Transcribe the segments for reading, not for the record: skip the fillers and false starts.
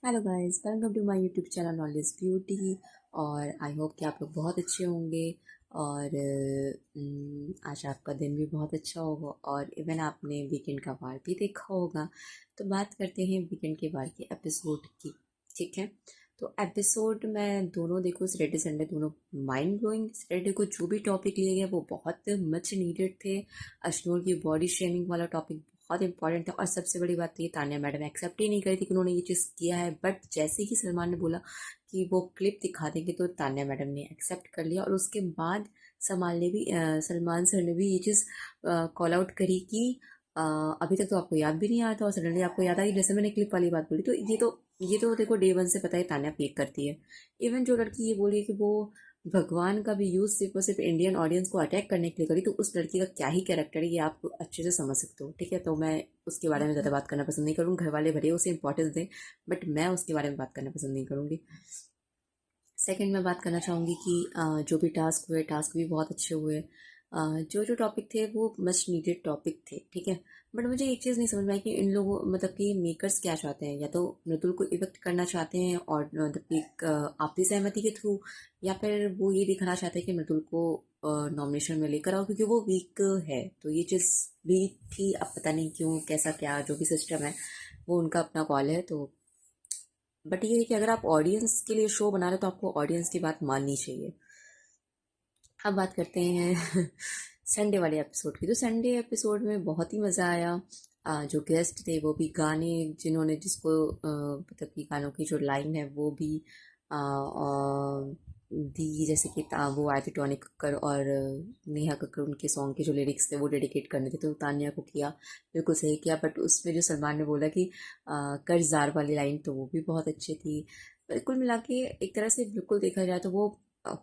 Hello guys, welcome to my YouTube channel knowledge beauty. और I hope कि आप लोग बहुत अच्छे होंगे। और आज आपका दिन भी बहुत अच्छा होगा और इवन आपने वीकेंड का वार भी देखा होगा। तो बात करते हैं वीकेंड के वार के एपिसोड की। ठीक है, तो एपिसोड मैं दोनों देखूँ, सैटरडे संडे दोनों माइंड ब्लोइंग। सैटरडे को जो भी टॉपिक लिए गए वो बहुत मच नीडेड थे। अश्नूर की बॉडी शेमिंग वाला टॉपिक बहुत इंपॉर्टेंट था। और सबसे बड़ी बात तो ये, तान्या मैडम एक्सेप्ट ही नहीं करी थी कि उन्होंने ये चीज़ किया है। बट जैसे ही सलमान ने बोला कि वो क्लिप दिखा देंगे तो तान्या मैडम ने एक्सेप्ट कर लिया। और उसके बाद सलमान सर ने भी ये चीज़ कॉल आउट करी कि अभी तक तो आपको याद भी नहीं आया था और सडनली आपको याद आई, जैसे मैंने क्लिप वाली बात बोली। तो ये तो देखो, डे वन से पता है तान्या फेक करती है। इवन जो लड़की ये बोली कि वो भगवान का भी यूज सिर्फ और सिर्फ इंडियन ऑडियंस को अटैक करने के लिए करी, तो उस लड़की का क्या ही कैरेक्टर है ये आप अच्छे से समझ सकते हो। ठीक है, तो मैं उसके बारे में ज़्यादा बात करना पसंद नहीं करूँगी। घर वाले भले उसे इंपॉर्टेंस दें, बट मैं उसके बारे में बात करना पसंद नहीं करूँगी। सेकंड मैं बात करना चाहूँगी कि जो भी टास्क हुए, टास्क भी बहुत अच्छे हुए। जो जो टॉपिक थे वो मच नीडेड टॉपिक थे। ठीक है, बट मुझे एक चीज़ नहीं समझ में आई कि इन लोगों, मतलब कि मेकर्स क्या चाहते हैं। या तो मृदुल को इफेक्ट करना चाहते हैं और मतलब कि आपसी सहमति के थ्रू, या फिर वो ये दिखाना चाहते हैं कि मृदुल को नॉमिनेशन में लेकर आओ क्योंकि वो वीक है। तो ये चीज़ भी थी। अब पता नहीं क्यों, कैसा क्या जो भी सिस्टम है वो उनका अपना कॉल है। तो बट ये है कि अगर आप ऑडियंस के लिए शो बना रहे हो तो आपको ऑडियंस की बात माननी चाहिए। अब बात करते हैं संडे वाले एपिसोड की। तो संडे एपिसोड में बहुत ही मज़ा आया। जो गेस्ट थे वो भी गाने, जिन्होंने जिसको मतलब कि गानों की जो लाइन है वो भी दी। जैसे कि वो आए थे टोनी कक्कर और नेहा कक्कर, उनके सॉन्ग के जो लिरिक्स थे वो डेडिकेट करने थे, तो तान्या को किया। बिल्कुल सही किया। बट उसमें जो सलमान ने बोला कि कर्जदार वाली लाइन, तो वो भी बहुत अच्छी थी। कुल मिला के एक तरह से बिल्कुल देखा जाए तो वो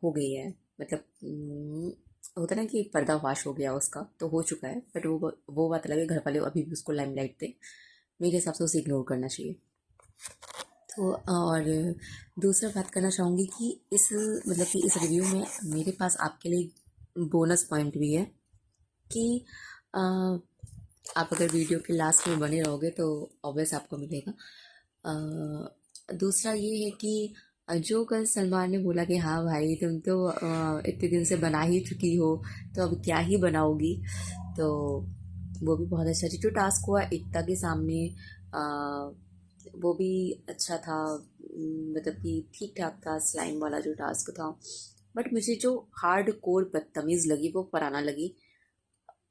हो गई है। मतलब होता ना कि पर्दाफाश हो गया उसका, तो हो चुका है। बट वो बात अलग है, घर वाले अभी भी उसको लाइमलाइट थे। मेरे हिसाब से उसे इग्नोर करना चाहिए। तो और दूसरा बात करना चाहूँगी कि इस मतलब कि इस रिव्यू में मेरे पास आपके लिए बोनस पॉइंट भी है कि अ, आप अगर वीडियो के लास्ट में बने रहोगे तो ऑब्वियस आपको मिलेगा। दूसरा ये है कि जो कल सलमान ने बोला कि हाँ भाई तुम तो इतने दिन से बना ही चुकी हो, तो अब क्या ही बनाओगी। तो वो भी बहुत अच्छा था। जो टास्क हुआ एकता के सामने, अ, वो भी अच्छा था। मतलब कि ठीक ठाक था, स्लाइम वाला जो टास्क था। बट मुझे जो हार्ड कोर बदतमीज लगी वो फराना लगी।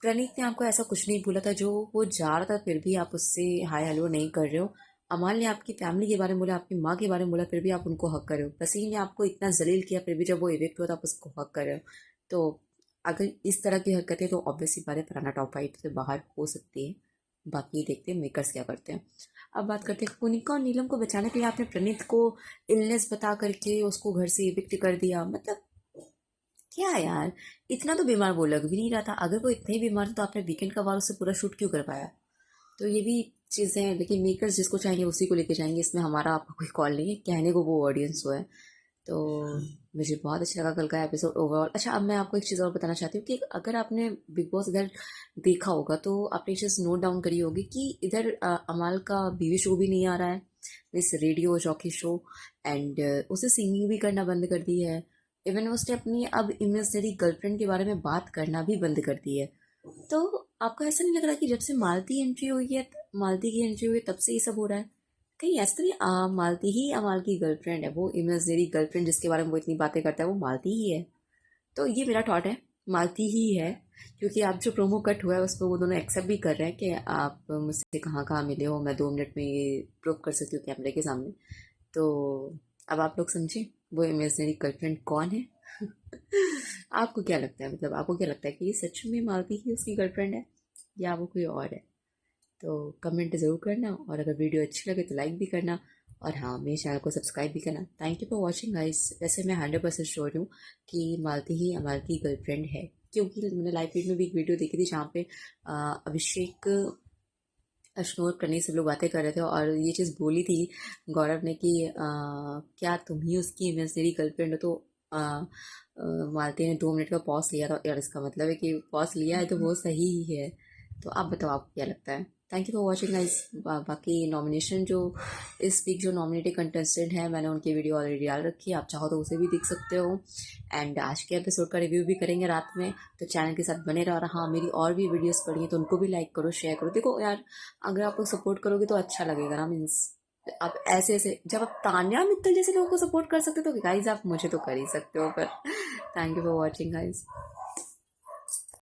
प्रणीत ने आपको ऐसा कुछ नहीं बोला था, जो वो जा रहा था फिर भी आप उससे हाय हेलो नहीं कर रहे हो। अमाल ने आपकी फैमिली के बारे में बोला, आपकी माँ के बारे में बोला, फिर भी आप उनको हक कर रहे हो। वसीम ने आपको इतना जलील किया, फिर भी जब वो इवेक्ट हुआ तो आप उसको हक कर रहे हो। तो अगर इस तरह की हरकतें, तो ऑब्वियसली बात है फराना टॉप फाइव से बाहर हो सकती है। बाकी देखते हैं मेकर्स क्या करते हैं। अब बात करते हैं पुनिका और नीलम को बचाने के लिए आपने प्रणीत को इलनेस बता करके उसको घर से इविक्ट कर दिया। मतलब क्या यार, इतना तो बीमार वो लग भी नहीं रहा था। अगर वो इतना ही बीमार था तो आपने वीकेंड का वार उससे पूरा शूट क्यों कर पाया। तो ये भी चीज़ें हैं। लेकिन मेकर्स जिसको चाहेंगे उसी को लेके जाएंगे, इसमें हमारा आपका कोई कॉल नहीं है। कहने को वो ऑडियंस हो है। तो मुझे बहुत अच्छा लगा कल का एपिसोड ओवरऑल। अच्छा, अब मैं आपको एक चीज़ और बताना चाहती हूँ कि अगर आपने बिग बॉस इधर देखा होगा तो आपने एक चीज़ नोट डाउन करी होगी कि इधर अमाल का बीवी शो भी नहीं आ रहा है, इस रेडियो जॉकी शो। एंड उसे सिंगिंग भी करना बंद कर दी है। इवन उसने अपनी अब इमेजिनरी गर्लफ्रेंड के बारे में बात करना भी बंद कर दी है। तो आपको ऐसा नहीं लग रहा कि जब से मालती एंट्री हुई है, मालती की एंट्री हुई है, तब से ये सब हो रहा है। कहीं ऐसा तो नहीं मालती ही अमाल की गर्लफ्रेंड है, वो इमेजिनरी गर्लफ्रेंड जिसके बारे में वो इतनी बातें करता है वो मालती ही है। तो ये मेरा थॉट है, मालती ही है। क्योंकि आप जो प्रोमो कट हुआ है उस पर वो दोनों एक्सेप्ट भी कर रहे हैं कि आप मुझसे कहाँ कहाँ मिले हो, मैं 2 मिनट में ये प्रूव कर सकती हूँ कैमरे के सामने। तो अब आप लोग समझे वो इमेजिनरी गर्लफ्रेंड कौन है। आपको क्या लगता है, मतलब आपको क्या लगता है कि ये सच में मालती ही उसकी गर्लफ्रेंड है या वो कोई और है। तो कमेंट ज़रूर करना, और अगर वीडियो अच्छी लगे तो लाइक भी करना। और हाँ, मेरे चैनल को सब्सक्राइब भी करना। Thank you for watching guys. वैसे मैं 100% श्योर हूँ कि मालती ही अमाल की गर्लफ्रेंड है, क्योंकि मैंने लाइव फीड में भी एक वीडियो देखी थी जहाँ पे अभिषेक, अश्नोर, प्रणीत सब लोग बातें कर रहे थे और ये चीज़ बोली थी गौरव ने कि क्या तुम ही उसकी इमेजिनरी गर्लफ्रेंड हो। तो मालती ने 2 मिनट का पॉज लिया था, यार इसका मतलब है कि पॉज लिया है तो वो सही ही है। तो आप बताओ, आपको क्या लगता है। Thank you for watching guys. बाकी नॉमिनेशन जो इस वीक जो नॉमिनेटेड कंटेस्टेंट है, मैंने उनकी वीडियो ऑलरेडी डाल रखी है, आप चाहो तो उसे भी देख सकते हो। एंड आज के एपिसोड का रिव्यू भी करेंगे रात में, तो चैनल के साथ बने रहो। और हाँ, मेरी और भी वीडियोस पड़ी हैं तो उनको भी लाइक करो, शेयर करो। देखो यार, अगर आप लोग सपोर्ट करोगे तो अच्छा लगेगा ना। मीन्स आप ऐसे ऐसे जब आप तान्या मित्तल जैसे लोगों को सपोर्ट कर सकते हो तो गाइज आप मुझे तो कर ही सकते हो। पर thank you for watching guys.